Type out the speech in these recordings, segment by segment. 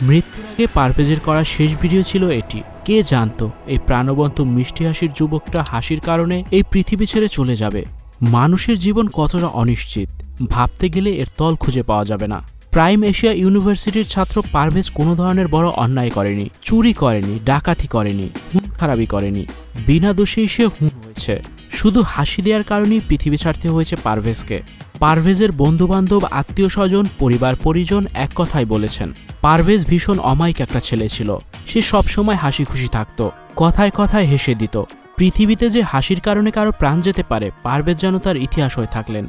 মৃত্যুর আগে পারভেজের করা শেষ ভিডিও ছিল এটি। কে জানতো এই প্রাণবন্ত মিষ্টি হাসির যুবকটা হাসির কারণে এই পৃথিবী ছেড়ে চলে যাবে। মানুষের জীবন কতটা অনিশ্চিত, ভাবতে গেলে এর তল খুঁজে পাওয়া যাবে না। প্রাইম এশিয়া ইউনিভার্সিটির ছাত্র পারভেজ কোনো ধরনের বড় অন্যায় করেনি, চুরি করেনি, ডাকাতি করেনি, খুন খারাপি করেনি। বিনা দোষেই সে খুন হয়েছে। শুধু হাসি দেওয়ার কারণেই পৃথিবী ছাড়তে হয়েছে পারভেজকে। পারভেজের বন্ধুবান্ধব, আত্মীয় স্বজন, পরিবার পরিজন এক কথাই বলেছেন, পারভেজ ভীষণ অমায়িক একটা ছেলে ছিল। সে সবসময় হাসি খুশি থাকত, কথায় কথায় হেসে দিত। পৃথিবীতে যে হাসির কারণে কারো প্রাণ যেতে পারে, পারভেজ যেন তার ইতিহাস হয়ে থাকলেন।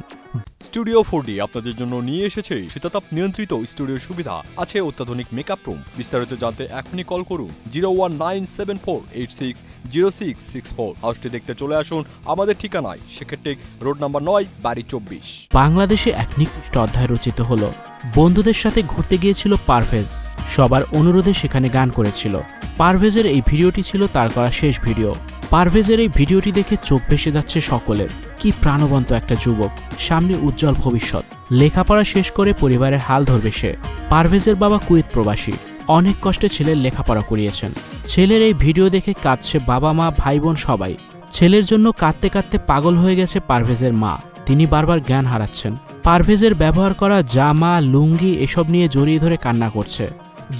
স্টুডিও 4D আপনাদের জন্য নিয়ে এসেছে শীতাতাপ নিয়ন্ত্রিত স্টুডিও সুবিধা, আছে অত্যাধুনিক মেকআপ রুম। বিস্তারিত জানতে এখনই কল করুন 01974860664। হাউসটি দেখতে চলে আসুন আমাদের ঠিকানায় সেক্ষেত্রে রোড নাম্বার 9, বাড়ি 24। বাংলাদেশে এক নিকৃষ্ট অধ্যায় রচিত হলো। বন্ধুদের সাথে ঘুরতে গিয়েছিল পারভেজ, সবার অনুরোধে সেখানে গান করেছিল। পারভেজের এই ভিডিওটি ছিল তার করা শেষ ভিডিও। পারভেজের এই ভিডিওটি দেখে চোখ ভেসে যাচ্ছে সকলের। কি প্রাণবন্ত একটা যুবক, সামনে উজ্জ্বল ভবিষ্যৎ। লেখাপড়া শেষ করে পরিবারের হাল ধরবে সে। পারভেজের বাবা কুয়েত প্রবাসী, অনেক কষ্টে ছেলের লেখাপড়া করিয়েছেন। ছেলের এই ভিডিও দেখে কাঁদছে বাবা মা, ভাই বোন সবাই। ছেলের জন্য কাঁদতে কাঁদতে পাগল হয়ে গেছে পারভেজের মা। তিনি বারবার জ্ঞান হারাচ্ছেন। পারভেজের ব্যবহার করা জামা, লুঙ্গি এসব নিয়ে জড়িয়ে ধরে কান্না করছে।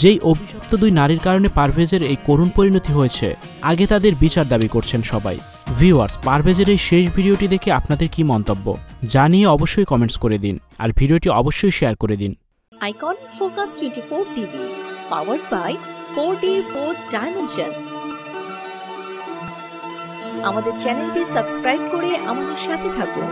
যেই অভিশপ্ত দুই নারীর কারণে পারভেজের এই করুণ পরিণতি হয়েছে, আগে তাদের বিচার দাবি করছেন সবাই। ভিউয়ার্স, পারভেজের এই শেষ ভিডিওটি দেখে আপনাদের কি মন্তব্য জানিয়ে অবশ্যই কমেন্টস করে দিন, আর ভিডিওটি অবশ্যই শেয়ার করে দিন। Icon focus 24 TV, powered by 4D Fourth Dimension। আমাদের চ্যানেলটি সাবস্ক্রাইব করে আমাদের সাথে থাকুন।